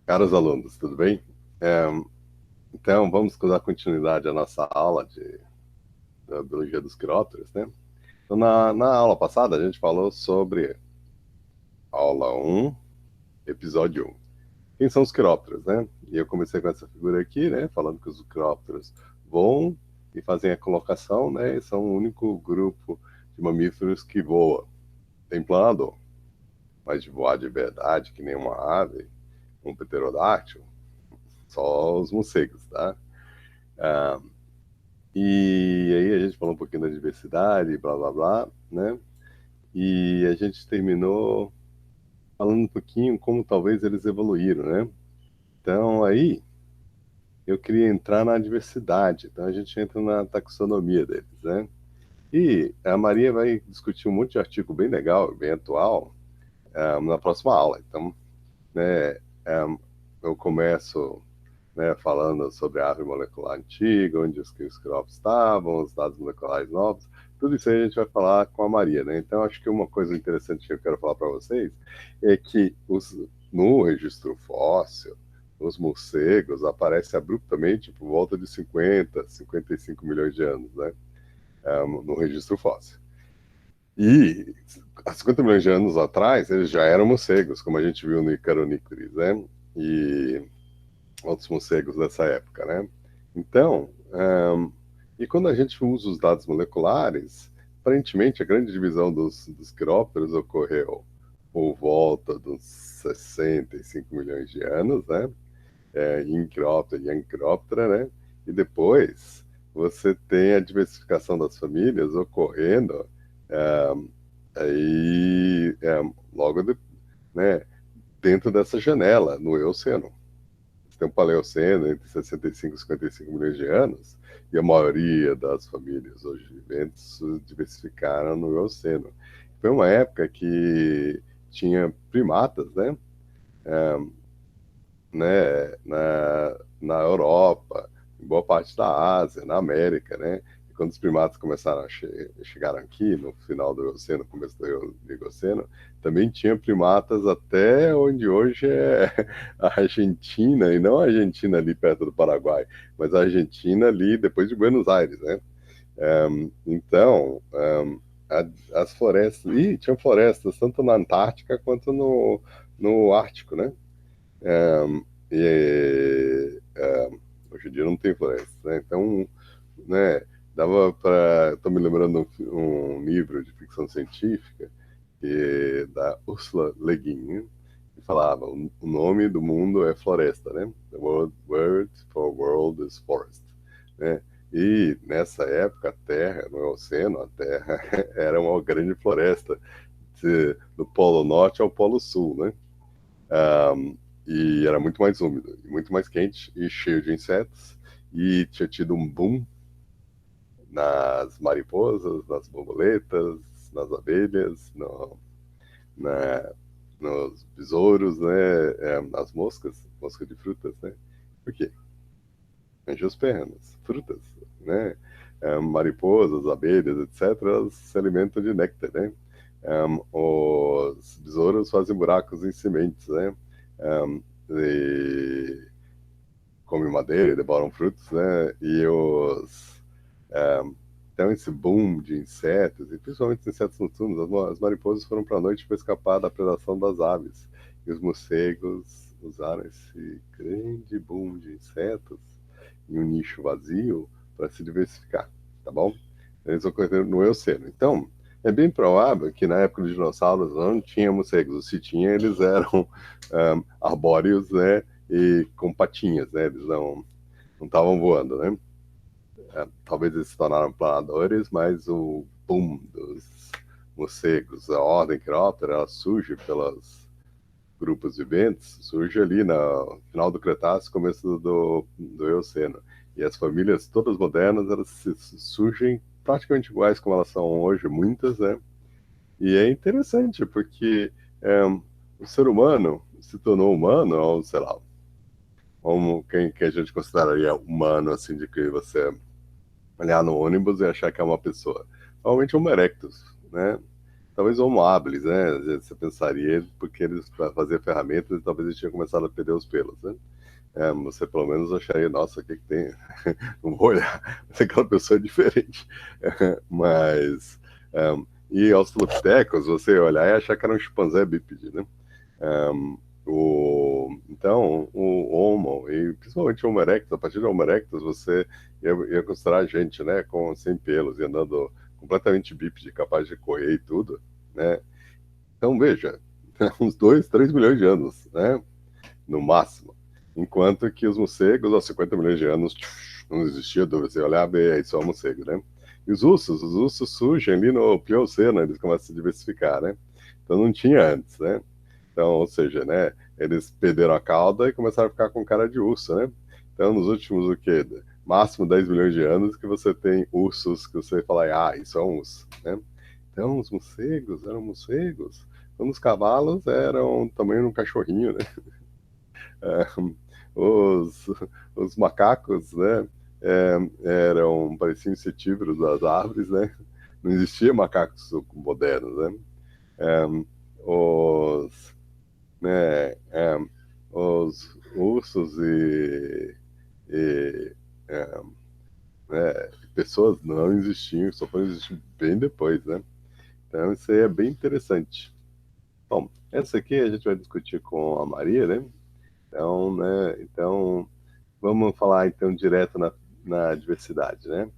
Caros alunos, tudo bem? É, então, vamos dar continuidade à nossa aula da biologia dos quirópteros, né? Então, na aula passada, a gente falou sobre aula um, episódio um. Quem são os quirópteros, né? E eu comecei com essa figura aqui, né? Falando que os quirópteros voam e fazem a colocação, né? E são o único grupo de mamíferos que voa. Tem planador, mas de voar de verdade, que nem uma ave, um pterodáctilo, só os morcegos, tá? Ah, E aí a gente falou um pouquinho da diversidade, blá blá blá, né? E a gente terminou falando um pouquinho como talvez eles evoluíram, né? Então aí eu queria entrar na diversidade. Então a gente entra na taxonomia deles, né? E a Maria vai discutir um monte de artigo bem legal, bem atual, na próxima aula. Então, né, eu começo, né, falando sobre a árvore molecular antiga, onde os quirópteros estavam, os dados moleculares novos, tudo isso aí a gente vai falar com a Maria, né? Então, acho que uma coisa interessante que eu quero falar para vocês é que no registro fóssil, os morcegos aparecem abruptamente por volta de 50, 55 milhões de anos, né? No registro fóssil. E há 50 milhões de anos atrás, eles já eram morcegos, como a gente viu no Icaronícolis, né? E outros morcegos dessa época, né? Então, e quando a gente usa os dados moleculares, aparentemente a grande divisão dos quirópteros ocorreu por volta dos 65 milhões de anos, né? Inquiróptera e Anquiróptera, né? E depois você tem a diversificação das famílias ocorrendo é, logo né, dentro dessa janela, no Eoceno. Você tem um Paleoceno entre 65 e 55 milhões de anos, e a maioria das famílias hoje viventes se diversificaram no Eoceno. Foi uma época que tinha primatas, na Europa, em boa parte da Ásia, na América, né? E quando os primatas começaram a chegar aqui, no final do Eoceno, começo do Oligoceno, também tinha primatas até onde hoje é a Argentina, e não a Argentina ali perto do Paraguai, mas a Argentina ali depois de Buenos Aires, né? Então, as florestas, e tinha florestas tanto na Antártica quanto no Ártico, né? Hoje em dia não tem floresta, né? Então, né, dava para. Estou me lembrando um livro de ficção científica da Ursula Le Guin, né, que falava: o nome do mundo é floresta, né? The word for world is forest, né? E nessa época a Terra, no oceano, a Terra era uma grande floresta do Polo Norte ao Polo Sul, né? E era muito mais úmido, muito mais quente e cheio de insetos. E tinha tido um boom nas mariposas, nas borboletas, nas abelhas, na, nos besouros, né? Nas moscas de frutas, né? Por quê? Angiospermas, frutas, né? Mariposas, abelhas, etc., elas se alimentam de néctar, né? Os besouros fazem buracos em sementes, né? E comem madeira, devoram frutos, né? Então esse boom de insetos, e principalmente insetos noturnos, as mariposas foram para a noite para escapar da predação das aves. E os morcegos usaram esse grande boom de insetos em um nicho vazio para se diversificar, tá bom? Eles ocorreram no Eoceno. Então, é bem provável que na época dos dinossauros não tinha morcegos. Se tinha, eles eram arbóreos, né? E com patinhas, né? Eles não estavam voando, né? Talvez eles se tornaram planadores, mas o boom dos morcegos, a ordem Chiroptera, ela surge pelos grupos viventes, surge ali no final do Cretáceo, começo do Eoceno. E as famílias todas modernas, elas surgem praticamente iguais como elas são hoje, muitas, né? E é interessante, porque o ser humano se tornou humano, ou sei lá, como quem que a gente consideraria humano, assim, de que você olhar no ônibus e achar que é uma pessoa. Normalmente Homo erectus, né? talvez Homo habilis, né? Às vezes você pensaria, porque eles, para fazer ferramentas, talvez eles tinham começado a perder os pelos, né? Você pelo menos acharia, nossa, o que que tem? Não vou olhar, mas aquela pessoa é diferente. Mas, e Australopithecus, você olhar e achar que era um chimpanzé bípede, né? Então, o Homo, e principalmente o Homo erectus, a partir do Homo erectus, você ia considerar a gente, né, sem pelos, e andando completamente bípede, capaz de correr e tudo, né? Então, veja, uns 2, 3 milhões de anos, né, no máximo. Enquanto que os morcegos, aos 50 milhões de anos, não existia dúvida, você olhava e aí só morcego, né? E os ursos surgem ali no Plioceno, eles começam a se diversificar, né? Então não tinha antes, né? Então, ou seja, né, eles perderam a cauda e começaram a ficar com cara de urso, né? Então, nos últimos, o quê? Máximo 10 milhões de anos que você tem ursos que você fala, ah, isso é um urso, né? Então, os morcegos eram morcegos. Então, os cavalos eram também um cachorrinho, né? Os, os macacos, né? Pareciam insetívoros das árvores, né? Não existia macacos modernos, né? Os, né, os ursos e pessoas não existiam, só foram existir bem depois, né? Então isso aí é bem interessante. Bom, essa aqui a gente vai discutir com a Maria, né? Então vamos falar então direto na diversidade, né?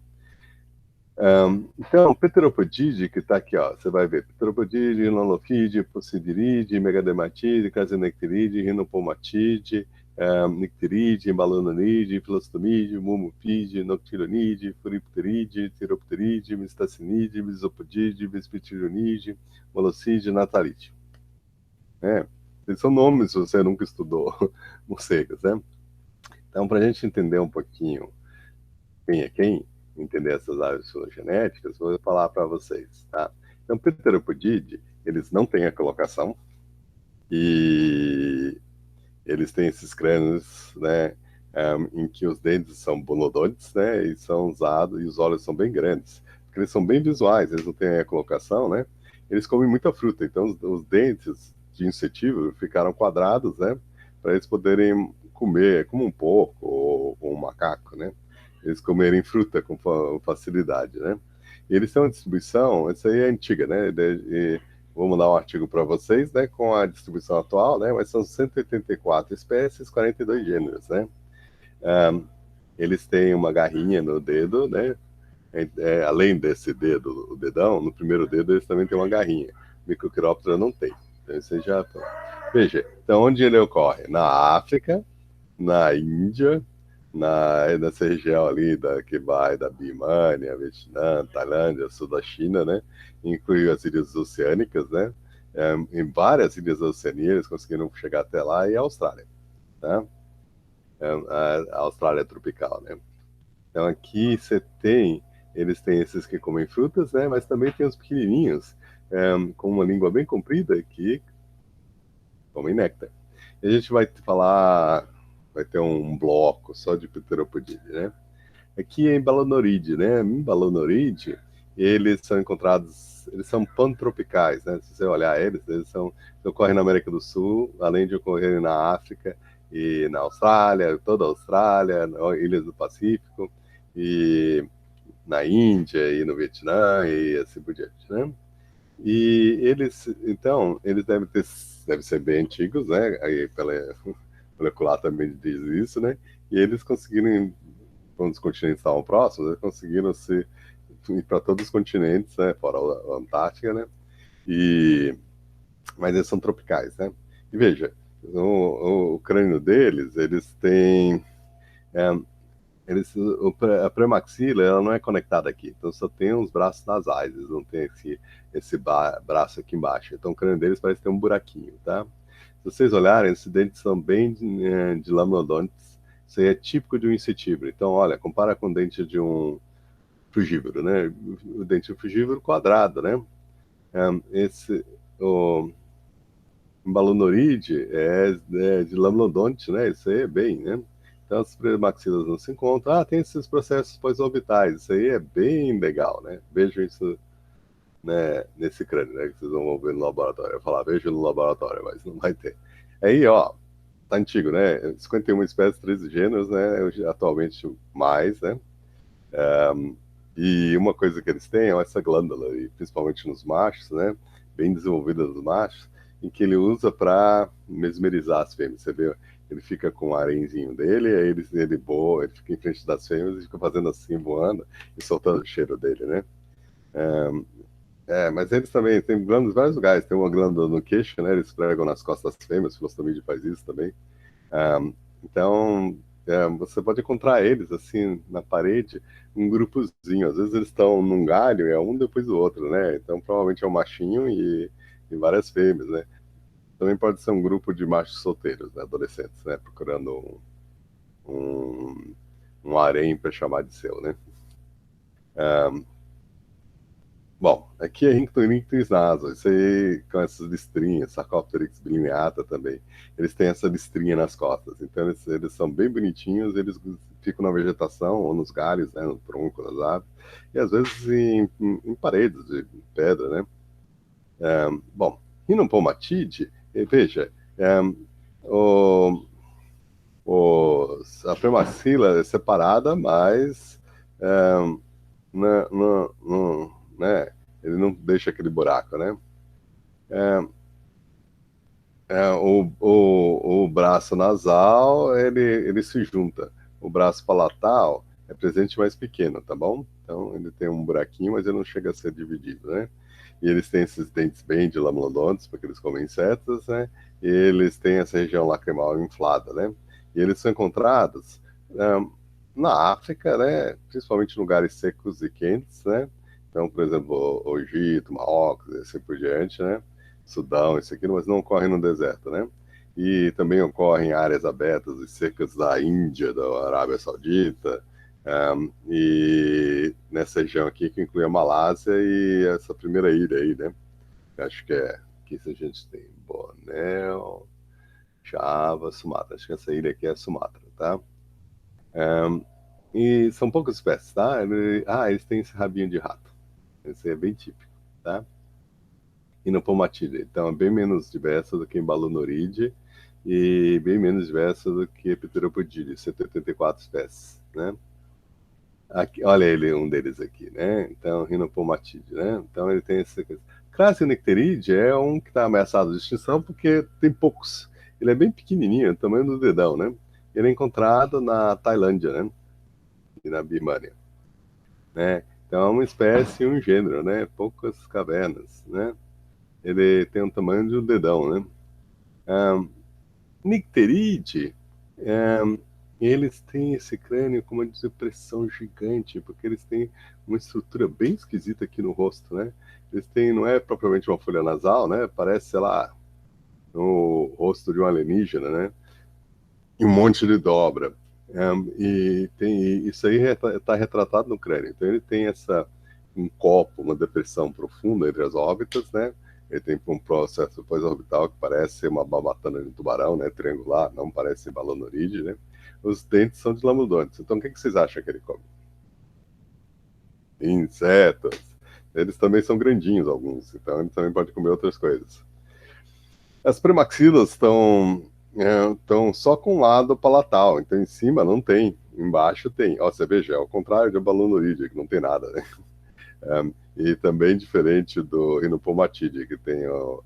Então, Pteropodide, que está aqui, ó, você vai ver, Pteropodide, Lolopide, Possidiride, Megadermatide, Casinectiride, Rhinopomatide, Nictiride, Balononide, Filostomide, Mumupide, Noctironide, Furipteride, Pteropteride, Mistacinide, Misopodide, Bispitironide, Molocide, Natalide. Esses são nomes, se você nunca estudou morcegos, né? Então, para a gente entender um pouquinho quem é quem, entender essas áreas filogenéticas, vou falar para vocês, tá? Então, Pteropodide, eles não têm a colocação e eles têm esses crânios, né, em que os dentes são bonodontes, né, e são usados, e os olhos são bem grandes, porque eles são bem visuais, eles não têm a colocação, né? Eles comem muita fruta, então os dentes de insetívoro ficaram quadrados, né, para eles poderem comer, como um porco ou um macaco, né? Eles comerem fruta com facilidade, né? E eles têm uma distribuição, essa aí é antiga, né? Vou mandar um artigo para vocês, né, com a distribuição atual, né? Mas são 184 espécies, 42 gêneros, né? Eles têm uma garrinha no dedo, né? Além desse dedo, o dedão, no primeiro dedo eles também têm uma garrinha. Microquiróptera não tem. Então, isso já... Veja, então onde ele ocorre? Na África, na Índia, nessa região ali que vai da Birmânia, Vietnã, Tailândia, sul da China, né? Inclui as ilhas oceânicas, né? Em várias ilhas da Oceania eles conseguiram chegar até lá, e a Austrália, tá? A Austrália tropical, né? Então aqui eles têm esses que comem frutas, né? Mas também tem os pequenininhos, com uma língua bem comprida, que comem néctar. E a gente vai ter um bloco só de Pteropodide, né? Aqui é em Balanoride, né? Em Balanoride, eles são pantropicais, né? Se você olhar eles ocorrem na América do Sul, além de ocorrerem na África e na Austrália, toda a Austrália, ilhas do Pacífico, e na Índia e no Vietnã e assim por diante, né? E eles devem ser bem antigos, né? Aí pela molecular também diz isso, né? E eles conseguiram, quando os continentes estavam próximos, eles conseguiram ir para todos os continentes, né? Fora a Antártica, né? Mas eles são tropicais, né? E veja, o crânio deles, eles têm a premaxila, ela não é conectada aqui, então só tem os braços nasais, eles não têm esse braço aqui embaixo. Então o crânio deles parece ter um buraquinho, tá? Se vocês olharem, esses dentes são bem de lamnodontes. Isso aí é típico de um insetívoro. Então, olha, compara com o dente de um frugívoro, né? O dente frugívoro quadrado, né? O Balanoride é de lamnodonte, né? Isso aí é bem, né? Então, as premaxilas não se encontram. Tem esses processos pós-orbitais. Isso aí é bem legal, né? Vejam isso né, nesse crânio, né, que vocês vão ver no laboratório. Eu falar, veja no laboratório, mas não vai ter. Aí, ó, tá antigo, né? 51 espécies, 13 gêneros, né? Atualmente mais, né? E uma coisa que eles têm é essa glândula, e principalmente nos machos, né? Bem desenvolvida nos machos, em que ele usa para mesmerizar as fêmeas. Você vê, ele fica com o harenzinho dele, aí ele voa, ele fica em frente das fêmeas e fica fazendo assim, voando e soltando o cheiro dele, né? Mas eles também têm glândulas em vários lugares. Tem uma glândula no queixo, né? Eles pregam nas costas das fêmeas, o filostomide faz isso também. Então, você pode encontrar eles assim na parede, um grupozinho. Às vezes eles estão num galho, é um depois do outro, né? Então, provavelmente é um machinho e várias fêmeas, né? Também pode ser um grupo de machos solteiros, né? Adolescentes, né? Procurando um, um harém para chamar de seu, né? Bom, aqui é Rhinctis naso, isso aí com essas listrinhas, Sarcopteryx bilineata também. Eles têm essa listrinha nas costas, então eles são bem bonitinhos, eles ficam na vegetação ou nos galhos, né, no tronco das árvores, e às vezes em paredes de pedra, né? Bom, Rhinopomatide, veja, o, a premaxila é separada, mas né, ele não deixa aquele buraco, né? O braço nasal, ele se junta. O braço palatal é presente mais pequeno, tá bom? Então, ele tem um buraquinho, mas ele não chega a ser dividido, né? E eles têm esses dentes bem de lamulodontes, porque eles comem insetos, né? E eles têm essa região lacrimal inflada, né? E eles são encontrados na África, né? Principalmente em lugares secos e quentes, né? Então, por exemplo, o Egito, Marrocos, e assim por diante, né? Sudão, isso aqui, mas não ocorre no deserto, né? E também ocorre em áreas abertas e secas da Índia, da Arábia Saudita, e nessa região aqui que inclui a Malásia e essa primeira ilha aí, né? Acho que é que a gente tem Bornéu, Java, Sumatra. Acho que essa ilha aqui é Sumatra, tá? E são poucas espécies, tá? Eles têm esse rabinho de rato. Esse é bem típico, tá? E no Pomatide. Então, é bem menos diversa do que em Balonuride e bem menos diversa do que Pteropodide, 184 espécies, né? Aqui, olha ele, um deles aqui, né? Então, Rhinopomatide, né? Então, ele tem essa coisa. Crasionichteride é um que está ameaçado de extinção porque tem poucos. Ele é bem pequenininho, tamanho do dedão, né? Ele é encontrado na Tailândia, né? E na Birmânia, né? Então, é uma espécie e um gênero, né? Poucas cavernas, né? Ele tem um tamanho de um dedão, né? Nicteride, eles têm esse crânio com uma depressão gigante, porque eles têm uma estrutura bem esquisita aqui no rosto, né? Eles têm, não é propriamente uma folha nasal, né? Parece, sei lá, o rosto de um alienígena, né? E um monte de dobra. E tem isso aí está retratado no crânio. Então ele tem um copo, uma depressão profunda entre as órbitas, né? Ele tem um processo pós-orbital que parece ser uma barbatana de tubarão, né? Triangular, não parece balonoride, né? Os dentes são de lamudontes. Então o que vocês acham que ele come? Insetos. Eles também são grandinhos, alguns. Então ele também pode comer outras coisas. As premaxilas estão só com o lado palatal, então em cima não tem, embaixo tem. Ó, você veja, é ao contrário de Balanorídea, que não tem nada, né? E também diferente do Rhinopomatide, que tem o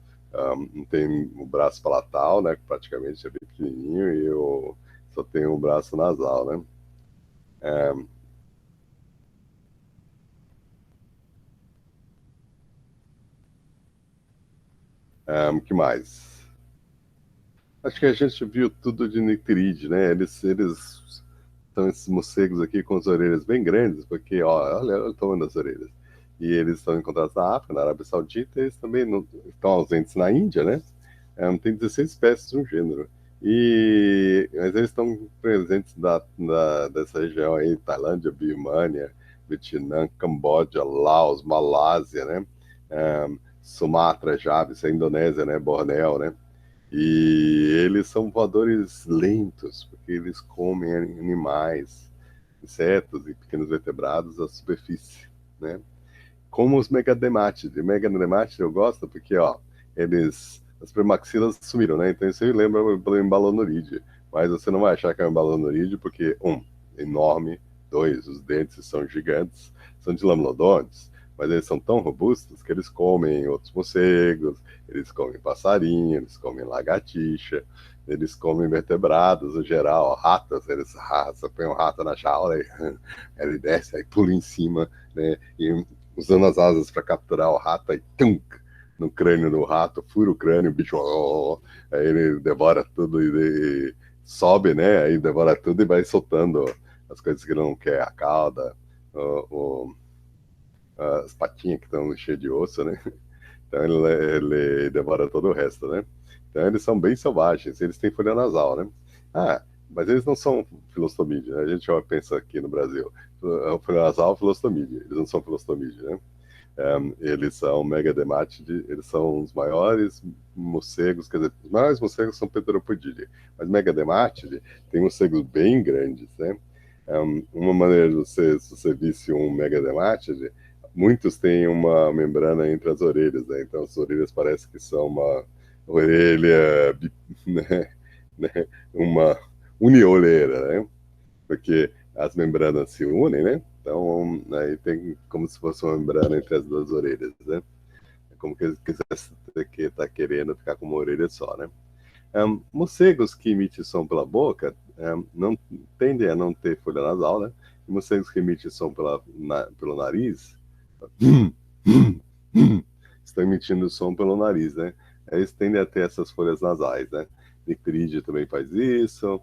braço palatal, né, que praticamente é bem pequenininho, só tem o braço nasal, né? Que mais? Acho que a gente viu tudo de Nicteride, né? Eles são esses morcegos aqui com as orelhas bem grandes, porque, ó, olha o tamanho das orelhas. E eles estão encontrados na África, na Arábia Saudita, e eles também estão ausentes na Índia, né? Tem 16 espécies de um gênero. Mas eles estão presentes dessa região aí, Tailândia, Birmânia, Vietnã, Camboja, Laos, Malásia, né? Sumatra, Java, isso é Indonésia, né? Bornéu, né? E eles são voadores lentos, porque eles comem animais, insetos e pequenos vertebrados à superfície, né? como os megademátides. Megademátides eu gosto porque, ó, as premaxilas sumiram, né? Então isso aí lembra o embalonorídeo. Mas você não vai achar que é um embalonorídeo porque, enorme, dois, os dentes são gigantes, são de lamnodontes, mas eles são tão robustos que eles comem outros morcegos, eles comem passarinho, eles comem lagartixa, eles comem vertebrados, no geral, ratas, você põe um rato na jaula, e, ele desce, aí pula em cima, né? E usando as asas para capturar o rato, aí tum, no crânio do rato, fura o crânio, o bicho, aí ele devora tudo e sobe, né? Aí devora tudo e vai soltando as coisas que não quer, a cauda, o, as patinhas que estão cheias de osso, né? Então ele devora todo o resto, né? Então eles são bem selvagens, eles têm folha nasal, né? Ah, mas eles não são filostomídeos, né? A gente pensa aqui no Brasil, folha nasal, filostomídeo, eles não são filostomídeos, né? Eles são megademátides, eles são os maiores morcegos, quer dizer, os maiores morcegos são Pteropodidae, mas megademátides tem morcegos bem grandes, né? Uma maneira de você, se você visse um megademátide, muitos têm uma membrana entre as orelhas, né? Então as orelhas parecem que são uma orelha, né? Uma unioleira, né? Porque as membranas se unem, né? Então, aí tem como se fosse uma membrana entre as duas orelhas, né? É como que quisesse que tá querendo ficar com uma orelha só, né? Morcegos que emitem som pela boca não tendem a não ter folha nasal, né? E morcegos que emitem som pelo nariz estão emitindo som pelo nariz, né? Eles tendem a ter essas folhas nasais, né? Nicterídeo também faz isso.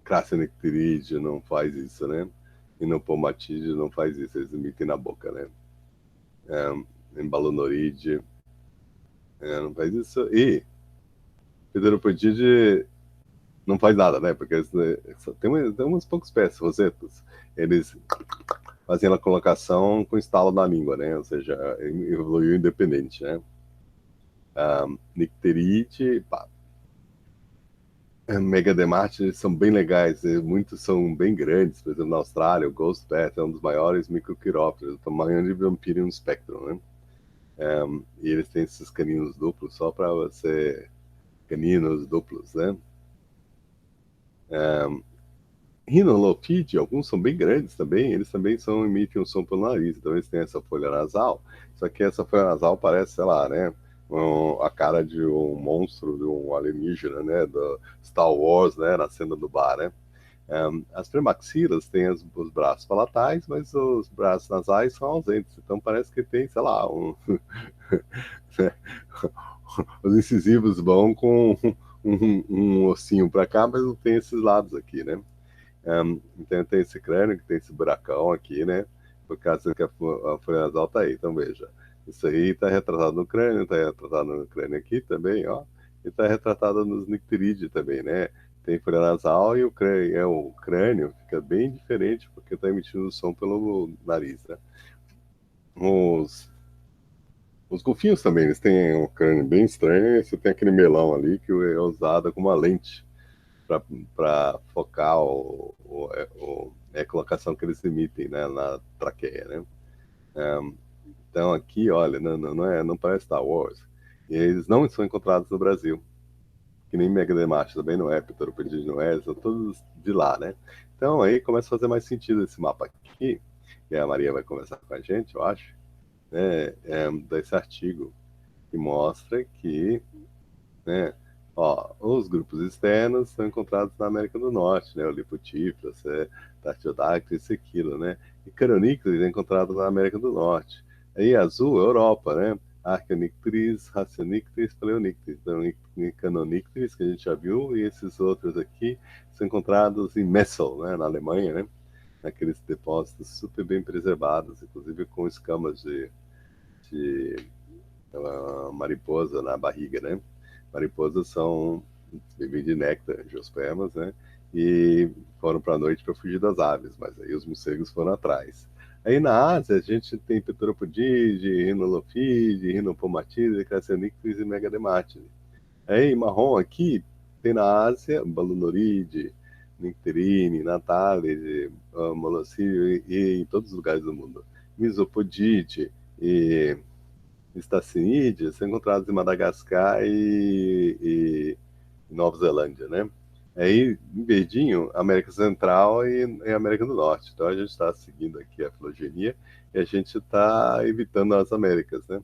Crassenectrídeo não faz isso, né? Inopomatídeo não faz isso, eles emitem na boca, né? Embalonorídeo não faz isso. E Pteropodídeo não faz nada, né? Porque tem umas poucas espécies, rosetas. Eles fazem a colocação com estalo na língua, né? Ou seja, evoluiu independente, né? Nicterite, pá. Megademátides são bem legais, muitos são bem grandes. Por exemplo, na Austrália, o Ghost Bat é um dos maiores microquirópteros, do tamanho de Vampirium spectrum, né? E eles têm esses caninos duplos só para você. Caninos duplos, né? Rhinolophidae, alguns são bem grandes também, eles também emitem um som pelo nariz, então eles têm essa folha nasal, só que essa folha nasal parece, sei lá, né? A cara de um monstro, de um alienígena, né? Do Star Wars, né? Na cena do bar, né? As premaxilas têm os braços palatais, mas os braços nasais são ausentes. Então parece que tem, sei lá, os incisivos vão com um ossinho para cá, mas não tem esses lados aqui, né? Então tem esse crânio que tem esse buracão aqui, né? Por causa que a folha nasal tá aí. Então veja, isso aí está retratado no crânio, está retratado no crânio aqui também, ó. E está retratado nos nicterídeos também, né? Tem folha nasal e o crânio fica bem diferente porque está emitindo som pelo nariz, né? Os golfinhos também, eles têm um crânio bem estranho. Você tem aquele melão ali que é usado como uma lente para focar a colocação que eles emitem, né, na traqueia, né? Então aqui, olha, não parece Star Wars. E eles não são encontrados no Brasil, que nem Megademate também não é, Pteropodídeo não é, são todos de lá, né? Então aí começa a fazer mais sentido esse mapa aqui, e a Maria vai conversar com a gente, eu acho, né, desse artigo que mostra que, né, ó, os grupos externos são encontrados na América do Norte, né, o Lipotífras, Tartiodactylus, isso e aquilo, né, e Caronícteres é encontrado na América do Norte. Aí azul, Europa, né, Archanicteris, Racionicteris, Paleonicteris, então Canonicteris, que a gente já viu, e esses outros aqui são encontrados em Messel, né, na Alemanha, né, naqueles depósitos super bem preservados, inclusive com escamas de mariposa na barriga, né? Mariposas vivem de néctar, angiospermas, né? E foram para a noite para fugir das aves, mas aí os morcegos foram atrás. Aí na Ásia a gente tem Pteropodide, Rhinolophide, Rhinopomatide, Crassionictis e Megadematide. Aí marrom aqui tem na Ásia Balonoride, Nectarine, Natale, Molossi e em todos os lugares do mundo. Misopodite e Stacinides são encontrados em Madagascar e Nova Zelândia, né? Aí, em verdinho, América Central e América do Norte. Então, a gente está seguindo aqui a filogenia e a gente está evitando as Américas, né?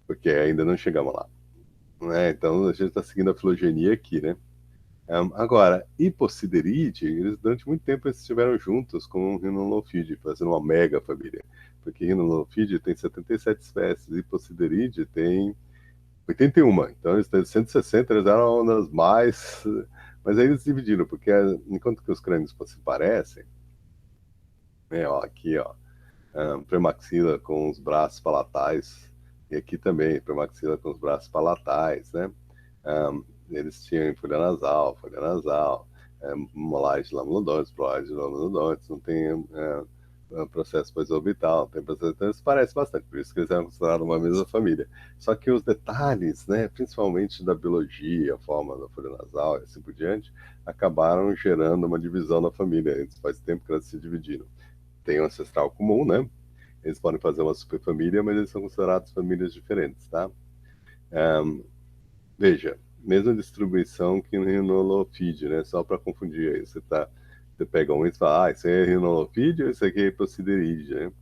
Porque ainda não chegamos lá. Né? Então, a gente está seguindo a filogenia aqui, né? Agora, Hipossideride, eles durante muito tempo eles estiveram juntos com o Rhinolophidae, fazendo uma mega família. Porque Rhinolophidae tem 77 espécies, Hipossideride tem 81. Então, eles têm 160, eles eram uma das mais. Mas aí eles dividiram, porque enquanto que os crânios se parecem, né, ó, aqui, ó, premaxila com os braços palatais, e aqui também, premaxila com os braços palatais, né? Eles tinham folha nasal, molares de lamulodontes, prolares de lamulodontes, não tem processo pós-orbital, tem processo, então eles parecem bastante, por isso que eles eram considerados uma mesma família. Só que os detalhes, né, principalmente da biologia, a forma da folha nasal e assim por diante, acabaram gerando uma divisão na família. Eles faz tempo que elas se dividiram. Tem um ancestral comum, né? Eles podem fazer uma superfamília, mas eles são considerados famílias diferentes, tá? Veja, mesma distribuição que no Rhinolophidae, né? Só para confundir aí, você pega um e fala, esse é Rhinolophidae ou esse aqui é Hipossideride, né?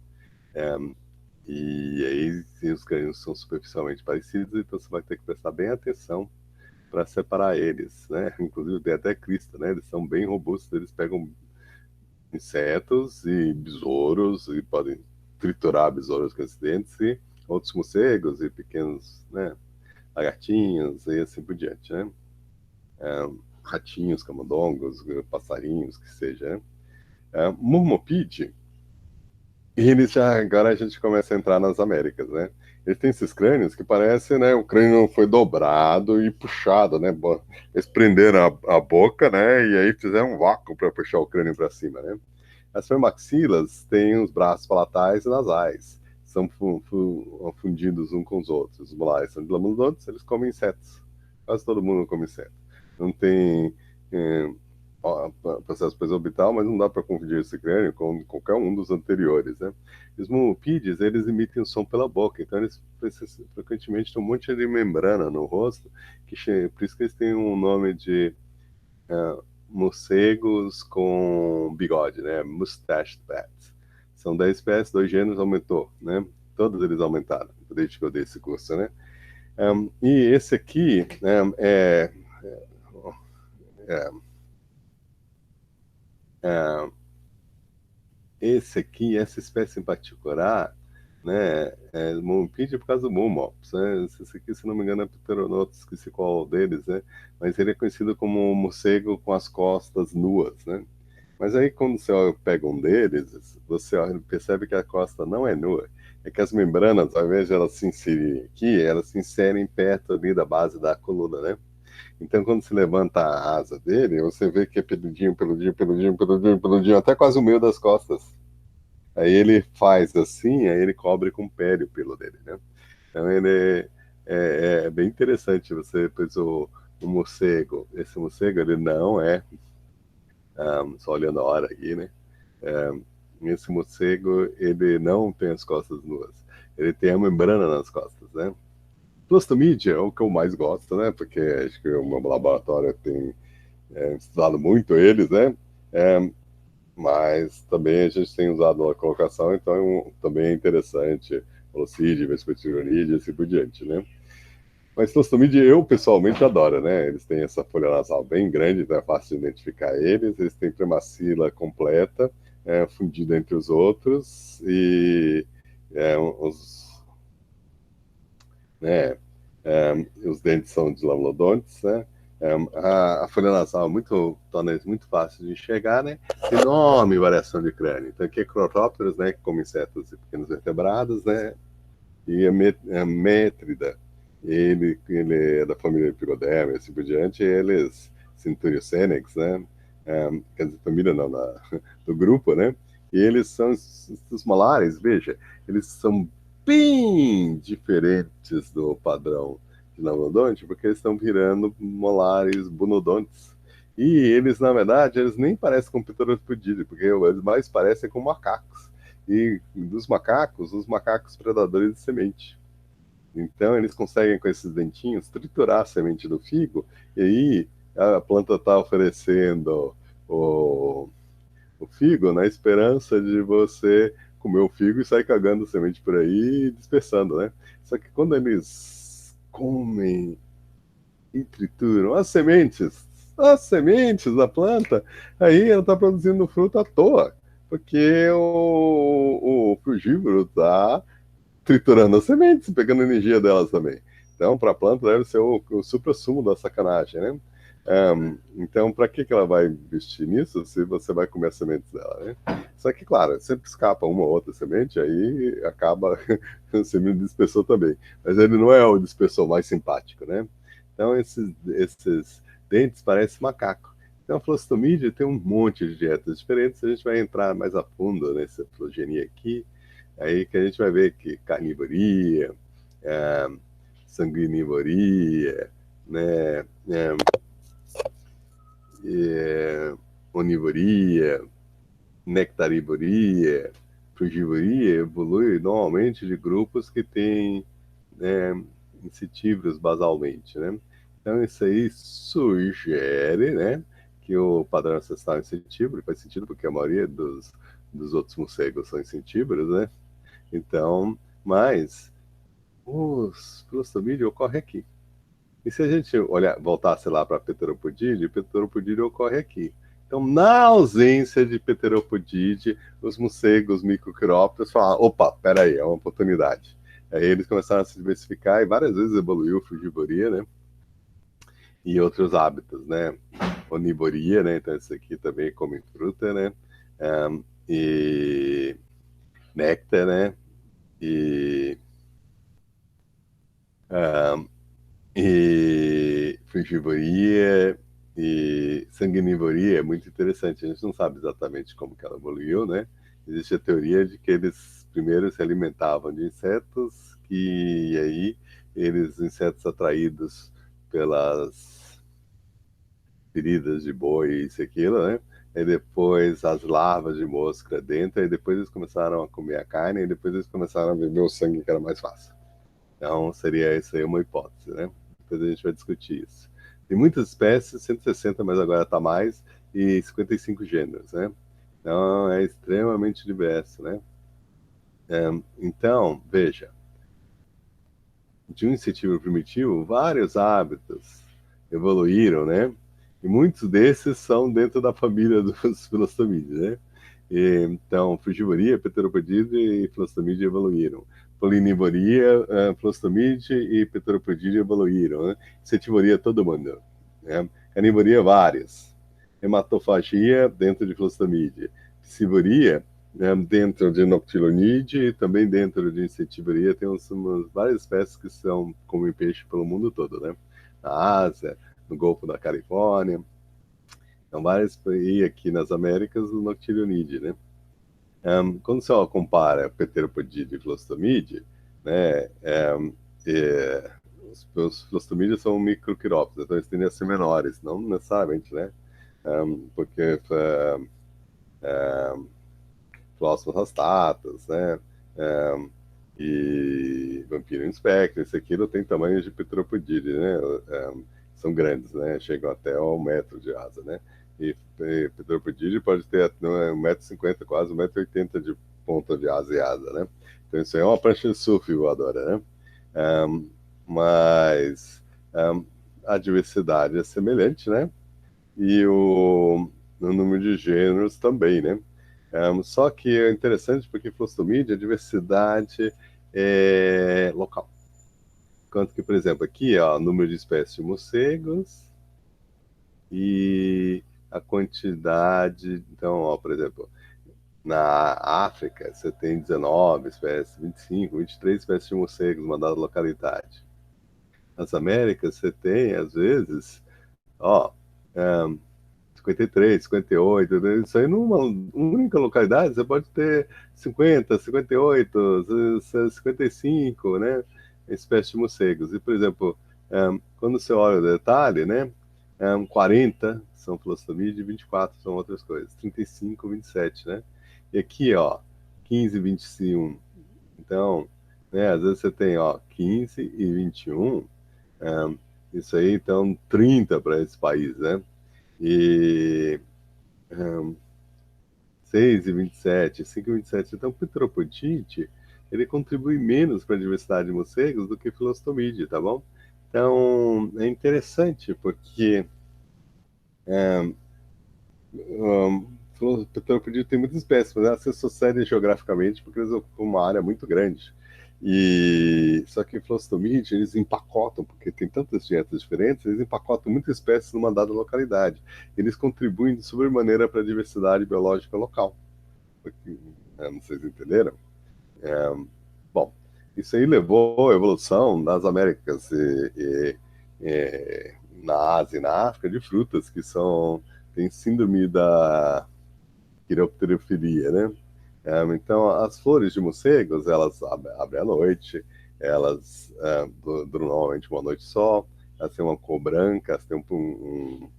E aí os caninos são superficialmente parecidos, então você vai ter que prestar bem atenção para separar eles, né? Inclusive tem até crista, né? Eles são bem robustos, eles pegam insetos e besouros e podem triturar besouros com esses dentes e outros morcegos e pequenos, né, lagartinhos e assim por diante, né? Ratinhos, camundongos, passarinhos, que seja, né? Murmopide, eles já, agora a gente começa a entrar nas Américas, né? Eles têm esses crânios que parecem, né? O crânio foi dobrado e puxado, né? Eles prenderam a boca, né? E aí fizeram um vácuo para puxar o crânio para cima, né? As premaxilas têm os braços palatais e nasais, são fundidos uns com os outros. Os molares são de lamulodontes, eles comem insetos. Quase todo mundo come inseto. Não tem processo pós-orbital, mas não dá para confundir esse crânio com qualquer um dos anteriores, né? Os mumopídeos, eles emitem o som pela boca, então eles frequentemente têm um monte de membrana no rosto, por isso que eles têm um nome de morcegos com bigode, né? Mustached bats. São 10 espécies, 2 gêneros, aumentou, né? Todos eles aumentaram, desde que eu dei esse curso, né? E esse aqui essa espécie em particular, né, Mumpide por causa do Mumops, né? Esse aqui, se não me engano, é Pteronotus, esqueci qual deles, né? Mas ele é conhecido como um morcego com as costas nuas, né? Mas aí, quando você pega um deles, você percebe que a costa não é nua. É que as membranas, ao invés de elas se inserirem aqui, elas se inserem perto ali da base da coluna, né? Então, quando se levanta a asa dele, você vê que é peludinho, peludinho, peludinho, peludinho, peludinho, até quase o meio das costas. Aí ele faz assim, aí ele cobre com pele o pelo dele, né? Então, ele é bem interessante. Você pensou o morcego. Esse morcego, ele não é, só olhando a hora aqui, né? Esse morcego, ele não tem as costas nuas. Ele tem a membrana nas costas, né? Clostomidia é o que eu mais gosto, né? Porque acho que o meu laboratório tem estudado muito eles, né? Mas também a gente tem usado na colocação, então também é interessante Velocide, Vespertilionide e assim por diante, né? Mas Clostomidia eu pessoalmente adoro, né? Eles têm essa folha nasal bem grande, então é fácil de identificar eles. Eles têm premacila completa, fundida entre os outros, e né, os dentes são de lamulodontes, né? A folha nasal torna eles muito fácil de enxergar, né? Enorme variação de crânio. Então, aqui é Crotópteros, né? Que come insetos e pequenos vertebrados, né? E a Métrida, ele é da família Pygoderma e assim por diante, eles, Centuriocenex, né? Quer dizer, família não, do grupo, né? E eles são os molares, veja, eles são bem diferentes do padrão de Lamodonte, porque eles estão virando molares bunodontes. E eles, na verdade, eles nem parecem com pteropodídeos, porque eles mais parecem com macacos. E dos macacos, os macacos predadores de semente. Então, eles conseguem, com esses dentinhos, triturar a semente do figo, e aí a planta está oferecendo o, o figo na esperança de você comer o figo e sair cagando semente por aí e dispersando, né? Só que quando eles comem e trituram as sementes da planta, aí ela está produzindo fruto à toa, porque o frugívoro está triturando as sementes, pegando energia delas também. Então, para a planta deve ser o supra-sumo da sacanagem, né? Então, para que ela vai investir nisso se você vai comer as sementes dela, né? Só que, claro, sempre escapa uma ou outra semente, aí acaba você me dispersou também. Mas ele não é o dispersor mais simpático, né? Então, esses dentes parecem macaco. Então, a Flostomídea tem um monte de dietas diferentes. A gente vai entrar mais a fundo nessa filogenia aqui. Aí que a gente vai ver que carnivoria, é, sanguinivoria, né, onivoria, nectarivoria, frugivoria evolui normalmente de grupos que têm, né, insetívoros basalmente, né? Então isso aí sugere, né, que o padrão ancestral é insetívoro, faz sentido porque a maioria dos outros morcegos são insetívoros, né? Então, mas os Clustomídeo ocorre aqui. E se a gente olhar, voltasse lá para Pteropodide ocorre aqui. Então, na ausência de Pteropodide, os morcegos microquirópteros falaram, opa, peraí, é uma oportunidade. Aí eles começaram a se diversificar e várias vezes evoluiu frugivoria, né? E outros hábitos, né? Onivoria, né? Então, isso aqui também come fruta, né? E néctar, né? E E frugivoria e sanguinivoria é muito interessante. A gente não sabe exatamente como que ela evoluiu, né? Existe a teoria de que eles primeiro se alimentavam de insetos, que e aí insetos atraídos pelas feridas de boi, isso e aquilo, né? E depois as larvas de mosca dentro, e depois eles começaram a comer a carne, e depois eles começaram a beber o sangue, que era mais fácil. Então, seria isso aí uma hipótese, né? Depois a gente vai discutir isso. Tem muitas espécies, 160, mas agora está mais, e 55 gêneros, né? Então, é extremamente diverso, né? Então, veja, de um insetivo primitivo, vários hábitos evoluíram, né? E muitos desses são dentro da família dos filostomídeos, né? Então, frugivoria, pteropodídea e filostomídea evoluíram. Polinivoria, filostomídea e pteropodídea evoluíram, né? Insetivoria, todo mundo. Né? Carnivoria, várias. Hematofagia, dentro de filostomídea. Piscivoria, dentro de Noctilonide e também dentro de insetivoria tem várias espécies que são comem peixe pelo mundo todo, né? Na Ásia, no Golfo da Califórnia, então várias e aqui nas Américas o Noctilonide, né? Quando você compara Pteropodide e Clostomide, né, os Clostomídeos são microquirópteros, então eles tendem a ser menores, não necessariamente, né? Porque Flósculos rastatas, né? E Vampiro Inspector, esse aqui tem tamanho de Pteropodide, né? São grandes, né? Chegam até ao metro de asa, né? E Pteropodide pode ter 1,50 m, quase 1,80 m de ponta de asa e asa, né? Então isso aí é uma prancha de surf voadora, né? Mas a diversidade é semelhante, né? E o número de gêneros também, né? Só que é interessante porque Flostomídea, a diversidade é local. Enquanto que, por exemplo, aqui, ó, o número de espécies de morcegos e a quantidade. Então, ó, por exemplo, na África, você tem 19 espécies, 25, 23 espécies de morcegos, uma dada localidade. Nas Américas, você tem, às vezes, ó, 53, 58, né? Isso aí numa única localidade, você pode ter 50, 58, 55, né? Espécies de morcegos. E, por exemplo, quando você olha o detalhe, né? 40 são filostomídeos e 24 são outras coisas. 35, 27, né? E aqui, ó, 15, 21. Então, né, às vezes você tem, ó, 15 e 21, isso aí, então, 30 para esse país, né? E 6 e 27, 5 e 27. Então, o Pteropodite, ele contribui menos para a diversidade de morcegos do que Filostomide, tá bom? Então, é interessante, porque o Pteropodite tem muitas espécies, mas elas se sucedem geograficamente porque eles ocupam uma área muito grande. E só que Filostomide, eles empacotam, porque tem tantas dietas diferentes, eles empacotam muitas espécies numa dada localidade. Eles contribuem de sobremaneira para a diversidade biológica local. Porque, não sei se entenderam. Bom, isso aí levou à evolução das Américas e na Ásia e na África de frutas que têm síndrome da quiropterofilia, né? Então, as flores de morcegos, elas abrem à noite, elas duram normalmente uma noite só, elas têm uma cor branca, elas têm um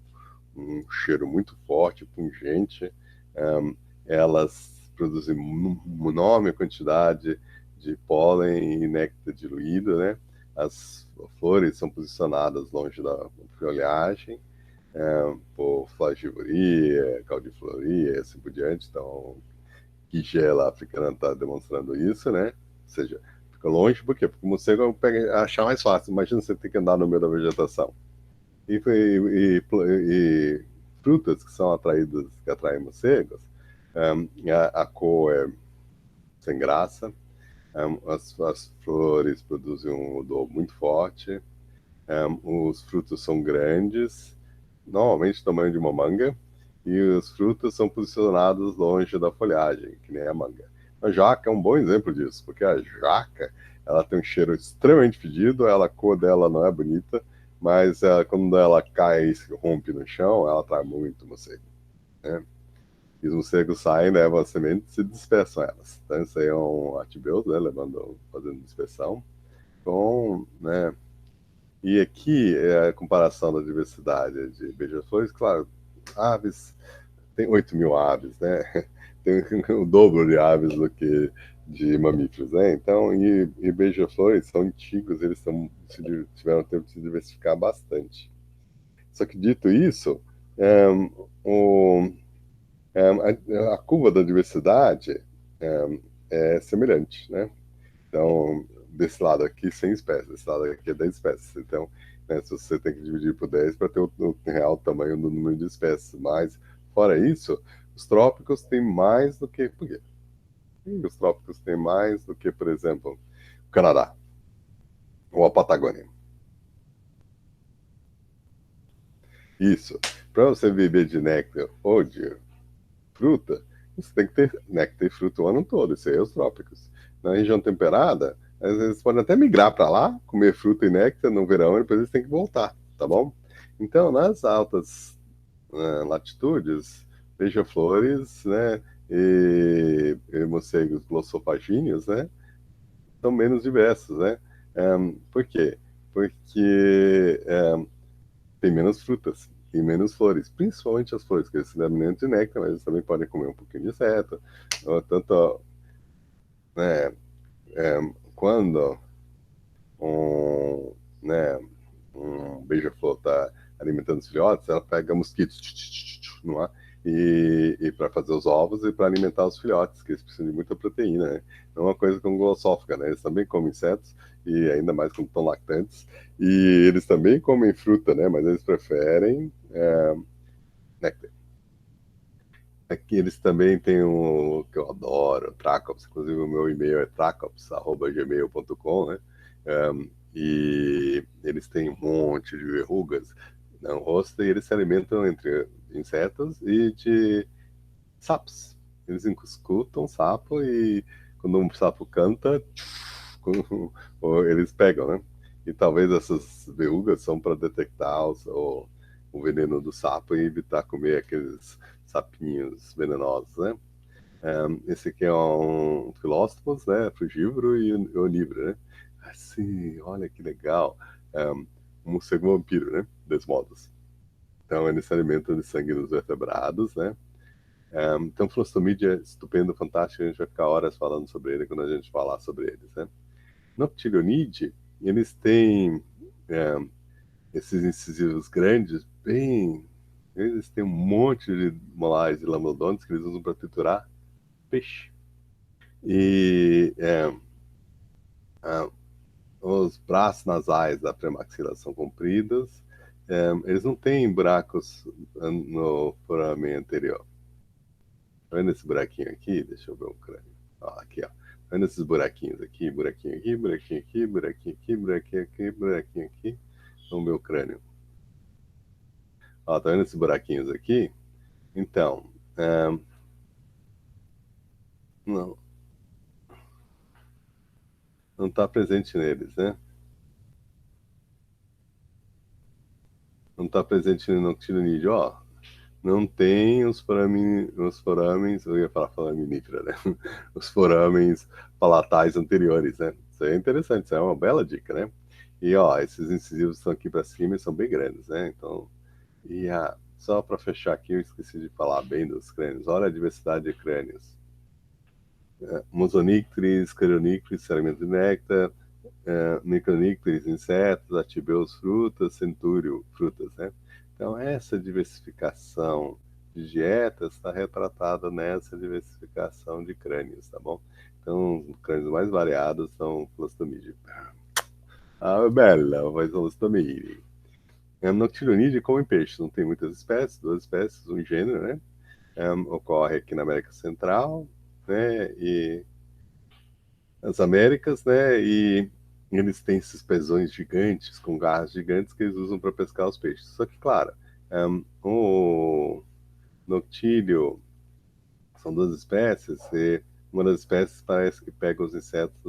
cheiro muito forte, pungente, elas produzem uma enorme quantidade de pólen e néctar diluído, né? As flores são posicionadas longe da folhagem, por flagivoria, caudifloria e assim por diante. Então, Quigela africana está demonstrando isso, né? Ou seja, fica longe, por quê? Porque o morcego achar mais fácil. Imagina você ter que andar no meio da vegetação. E frutas que são atraídas, que atraem morcegos, a cor é sem graça, as flores produzem um odor muito forte, os frutos são grandes, normalmente do tamanho de uma manga, e os frutos são posicionados longe da folhagem, que nem a manga. A jaca é um bom exemplo disso, porque a jaca ela tem um cheiro extremamente fedido, a cor dela não é bonita, mas quando ela cai e se rompe no chão, ela atrai muito morcego, né? E os morcegos saem, levam as sementes e dispersam elas. Então isso aí é um artibeu, né, fazendo dispersão. Com, né, e aqui é a comparação da diversidade de beija-flores, claro, aves, tem 8 mil aves, né? Tem o dobro de aves do que de mamíferos, né? Então, e beija-flores são antigos, eles tiveram tempo de se diversificar bastante. Só que dito isso, o, a curva da diversidade é semelhante, né? Então, desse lado aqui, 100 espécies, desse lado aqui é 10 espécies. Então, né, se você tem que dividir por 10 para ter o real tamanho do número de espécies. Mas, fora isso, os trópicos têm mais do que. Por quê? Os trópicos têm mais do que, por exemplo, o Canadá ou a Patagônia. Isso. Para você viver de néctar ou de fruta, você tem que ter néctar e fruta o ano todo. Isso aí é os trópicos. Na região temperada, às vezes podem até migrar para lá, comer fruta e néctar no verão, e depois eles têm que voltar, tá bom? Então, nas altas latitudes, beija-flores, né, e morcegos glossopagíneos, né, são menos diversos, né? Por quê? Porque tem menos frutas e menos flores, principalmente as flores, que eles se alimentam de néctar, mas eles também podem comer um pouquinho de inseto. Tanto, né, quando um, né, um beija-flor está alimentando os filhotes, ela pega mosquitos no ar e para fazer os ovos e para alimentar os filhotes, que eles precisam de muita proteína, né? É uma coisa como glossófaga, né? Eles também comem insetos e ainda mais quando estão lactantes, e eles também comem fruta, né? Mas eles preferem néctar. Aqui eles também têm um que eu adoro, Tracops, inclusive o meu e-mail é tracops@gmail.com, né? E eles têm um monte de verrugas no rosto e eles se alimentam entre insetos e de sapos. Eles escutam sapo e quando um sapo canta, eles pegam, né? E talvez essas verrugas são para detectar o veneno do sapo e evitar comer aqueles sapinhos venenosos, né? Esse aqui é um filóstomos, né? Frugívoro e onívoro, né? Assim, olha que legal. Um morcego vampiro, né? Desmodos. Então, eles se alimentam de sangue dos vertebrados, né? Então, Flostomídea é estupendo, fantástico, a gente vai ficar horas falando sobre ele quando a gente falar sobre eles, né? Noctilionide, eles têm esses incisivos grandes, bem... Eles têm um monte de molares e lamodontes que eles usam para triturar peixe. E os braços nasais da premaxila são compridos. Eles não têm buracos no foramen anterior. Tá vendo esse buraquinho aqui? Deixa eu ver o crânio. Ó, aqui, ó. Tá vendo esses buraquinhos aqui? Buraquinho aqui, buraquinho aqui, buraquinho aqui, buraquinho aqui, buraquinho aqui. No meu crânio. Ó, tá vendo esses buraquinhos aqui? Então, não, não está presente neles, né? Não está presente no noctilunídeo, ó. Não tem os forames, eu ia falar foraminífera, né? Os forames palatais anteriores, né? Isso aí é interessante, isso é uma bela dica, né? E ó, esses incisivos estão aqui para cima e são bem grandes, né? Então, só para fechar aqui, eu esqueci de falar bem dos crânios. Olha a diversidade de crânios. Mosonícteres, Carionícteres, se alimenta de néctar, Micronícteres, insetos, Atibeus, frutas, Centúrio, frutas, né? Então, essa diversificação de dietas está retratada nessa diversificação de crânios, tá bom? Então, os crânios mais variados são Clostomídeo. Ah, bela, mas Clostomídeo. Noctilionide come peixes, não tem muitas espécies, 2 espécies, um gênero, né? Ocorre aqui na América Central, né? E as Américas, né? E eles têm esses pezões gigantes, com garras gigantes, que eles usam para pescar os peixes. Só que, claro, o noctílio são 2 espécies, e uma das espécies parece que pega os insetos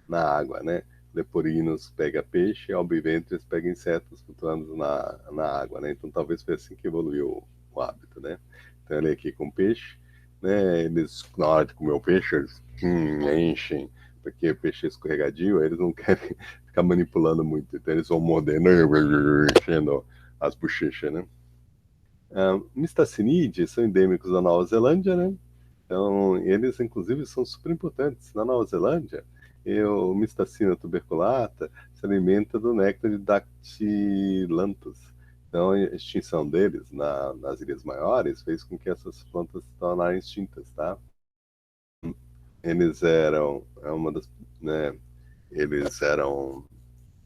na água, né? Leporinos pega peixe, albiventes pega insetos flutuando na água, né? Então talvez foi assim que evoluiu o hábito, né? Então ele aqui com peixe, né? Eles, na hora de comer o peixe, eles enchem, porque o peixe é escorregadio, eles não querem ficar manipulando muito, então eles vão mordendo, enchendo as bochechas, né? Mistacinídeos são endêmicos da Nova Zelândia, né? Então, eles, inclusive, são super importantes. Na Nova Zelândia, o Mistacina tuberculata se alimenta do néctar de Dactylanthus. Então, a extinção deles nas ilhas maiores fez com que essas plantas se tornassem extintas, tá? Eles eram uma das, né, eles eram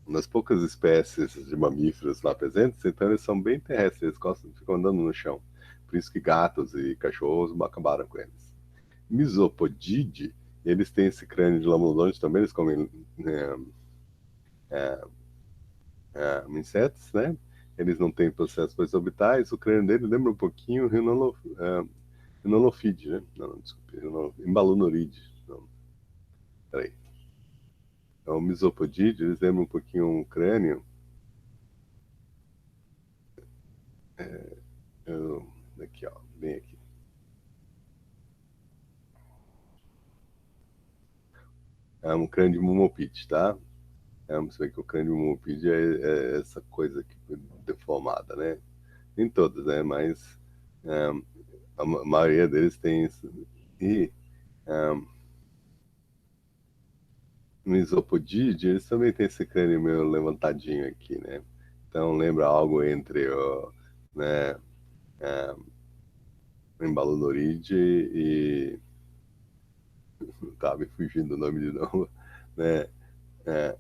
uma das poucas espécies de mamíferos lá presentes, então eles são bem terrestres, eles gostam, ficam andando no chão. Por isso que gatos e cachorros acabaram com eles. Misopodide, eles têm esse crânio de lamulodonte também, eles comem insetos, né? Eles não têm processos orbitais, o crânio dele lembra um pouquinho Rhinolophide, né? Não, desculpe, Embalunoride. Não, peraí. Então, o Misopodide, eles lembram um pouquinho um crânio. Aqui, ó, bem aqui. É um crânio de Mumopide, tá? Você vê que o crânio de Mumopide é essa coisa aqui deformada, né? Nem todas, né? Mas a maioria deles tem isso. E no Isopodide, eles também têm esse crânio meio levantadinho aqui, né? Então lembra algo entre o, né, o Embalonuride e... Tá me fugindo o nome de novo, né? É,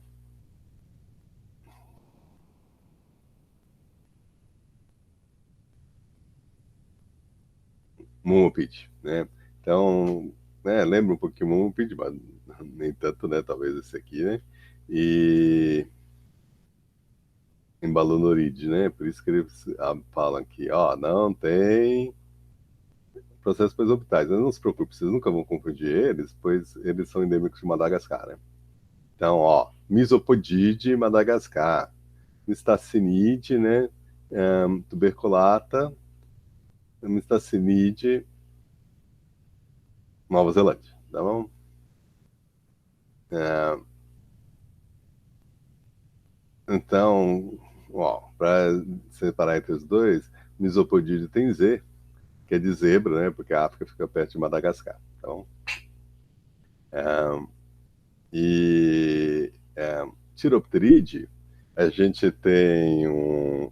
Mumopide, né? Então, né, lembra um pouquinho o Mumopide, mas nem tanto, né? Talvez esse aqui, né? E Embalonuride, né? Por isso que eles falam aqui, ó, não tem processos orbitais. Mas não se preocupe, vocês nunca vão confundir eles, pois eles são endêmicos de Madagascar, né? Então, ó, Misopodide, Madagascar, Mistacinide, né? Tuberculata, Mistacinide, Nova Zelândia, tá bom? Então, para separar entre os dois, Misopodídeo tem Z, que é de zebra, né? Porque a África fica perto de Madagascar. Então, Tiropteride, a gente tem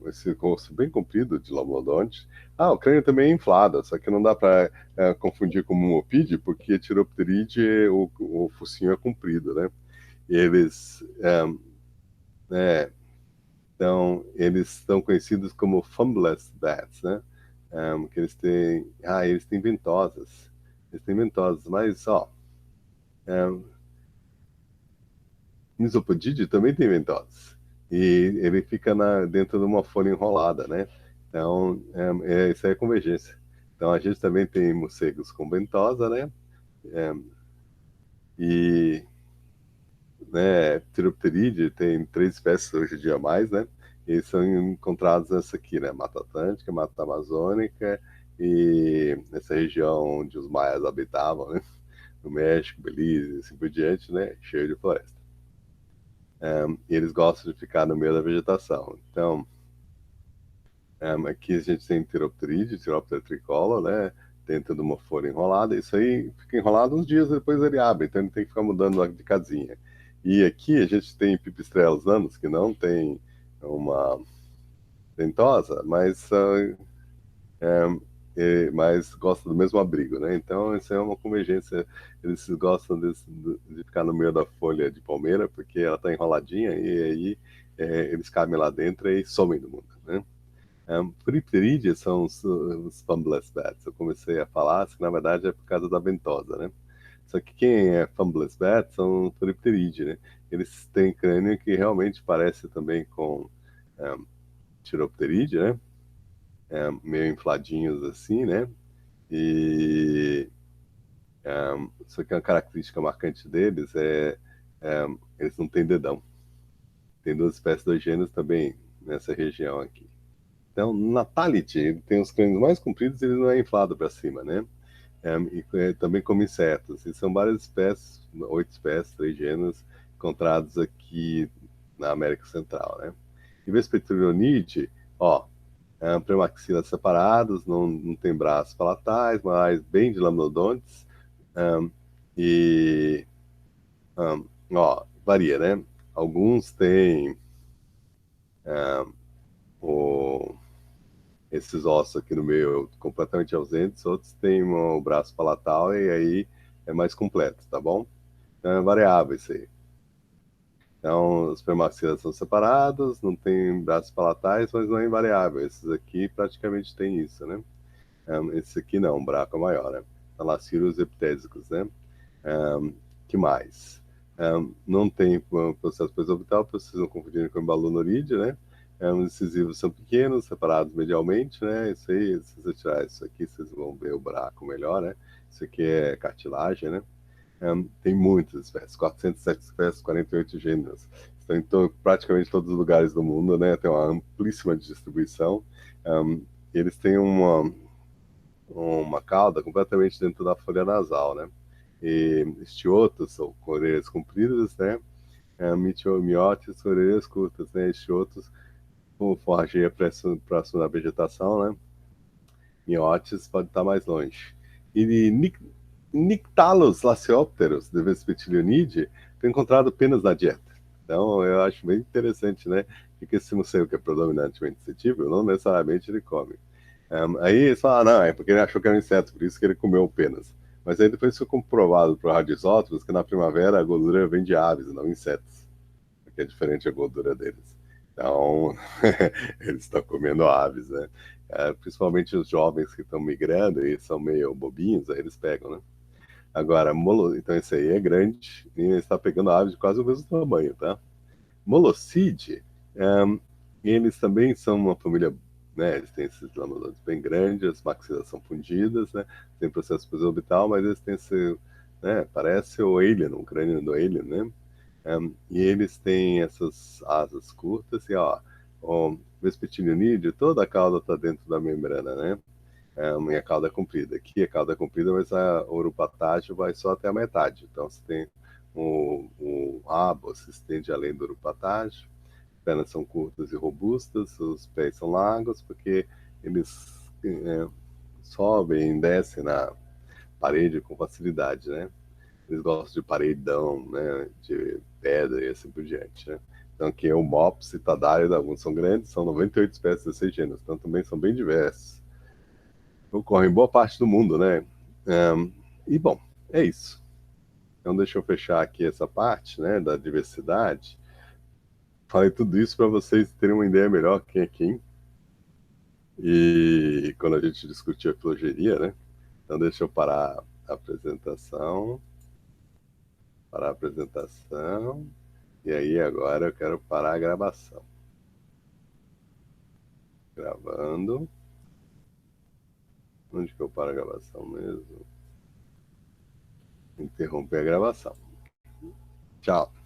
esse curso bem comprido de lomodonte. O crânio também é inflado, só que não dá para confundir com um opídeo, porque Tiropteride, o focinho é comprido, né? E eles, então, eles estão conhecidos como thumbless bats, né? Que eles têm ventosas. Eles têm ventosas, mas, Misopodídeo também tem ventosas. E ele fica dentro de uma folha enrolada, né? Então, isso aí é convergência. Então, a gente também tem morcegos com ventosa, né? É, e, né, Pteropterídeo tem 3 espécies hoje em dia a mais, né? E são encontrados nessa aqui, né? Mata Atlântica, Mata Amazônica e nessa região onde os maias habitavam, né? No México, Belize, e assim por diante, né? Cheio de floresta. E eles gostam de ficar no meio da vegetação. Então, aqui a gente tem Pteropterídeo, Pteroptera tricolor, né? Dentro de uma folha enrolada. Isso aí fica enrolado uns dias, depois ele abre. Então ele tem que ficar mudando de casinha. E aqui a gente tem Pipistrellus anus, que não tem uma ventosa, mas gosta do mesmo abrigo, né? Então isso é uma convergência. Eles gostam de ficar no meio da folha de palmeira, porque ela está enroladinha e aí eles cabem lá dentro e somem do mundo, né? Peripterídeos são os thumbless bats. Eu comecei a falar que na verdade é por causa da ventosa, né? Só que quem é thumbless bats são peripterídeos, né? Eles têm crânio que realmente parece também com um, Chiropterídeo, né? Meio infladinhos assim, né? E só que uma característica marcante deles eles não têm dedão. Tem 2 espécies de gêneros também nessa região aqui. Então, Natality, ele tem os crânios mais compridos e ele não é inflado para cima, né? Também come insetos. E são várias espécies, 8 espécies, 3 gêneros, encontrados aqui na América Central, né? E Vespertilionide, premaxilas separados, não tem braços palatais, mas bem de lamnodontes. Um, e, varia, né? Alguns têm o esses ossos aqui no meio completamente ausentes, outros têm o braço palatal e aí é mais completo, tá bom? Então é variável isso aí. Então, os premaxilas são separados, não tem braços palatais, mas não é invariável. Esses aqui praticamente tem isso, né? Esse aqui não, um braco maior, né? Alacírios epitésicos, né? Que mais? Não tem processo pós-orbital, precisam confundir com embalunorídeo, né? Os incisivos são pequenos, separados medialmente, né? Isso aí, se você tirar isso aqui, vocês vão ver o buraco melhor, né? Isso aqui é cartilagem, né? Tem muitas espécies, 407 espécies, 48 gêneros. Estão em praticamente todos os lugares do mundo, né? Tem uma amplíssima distribuição. Eles têm uma cauda completamente dentro da folha nasal, né? E estiotos são com orelhas compridas, né? Miotes com orelhas curtas, né? Estiotos com forrageia próximo da vegetação, né? Miotes pode estar mais longe. E Nyctalos laceopteros, de Vespertilionide, foi encontrado apenas na dieta. Então, eu acho bem interessante, né? Porque esse morcego que é predominantemente insetível, não necessariamente ele come. Aí eles falam, não, é porque ele achou que era um inseto, por isso que ele comeu penas. Mas aí depois foi comprovado por radioisótopos que na primavera a gordura vem de aves, não insetos. Porque é diferente a gordura deles. Então, eles estão comendo aves, né? Principalmente os jovens que estão migrando e são meio bobinhos, aí eles pegam, né? Agora, então esse aí é grande e está pegando aves de quase o mesmo tamanho, tá? Molossid, eles também são uma família, né? Eles têm esses lamodontes bem grandes, as maxilas são fundidas, né? Tem processo pós-orbital, mas eles têm esse, né? Parece o alien, um crânio do alien, né? E eles têm essas asas curtas e, o Vespertilionide, toda a cauda está dentro da membrana, né? E a cauda é comprida. Aqui a cauda é comprida, mas a uropatágio vai só até a metade. Então você tem o rabo se estende além do uropatágio. pernas são curtas e robustas, os pés são largos, porque eles sobem e descem na parede com facilidade, né? Eles gostam de paredão, né? De pedra e assim por diante, né? Então, aqui é o Mops e Tadário, alguns são grandes, são 98 espécies de 16 gêneros, então também são bem diversos. Ocorrem em boa parte do mundo, né? E, bom, é isso. Então, deixa eu fechar aqui essa parte, né, da diversidade. Falei tudo isso para vocês terem uma ideia melhor quem é quem. E quando a gente discutiu a filogeria, né? Então, deixa eu parar a apresentação. Parar a apresentação. E aí, agora eu quero parar a gravação. Gravando. Onde que eu paro a gravação mesmo? Interromper a gravação. Tchau.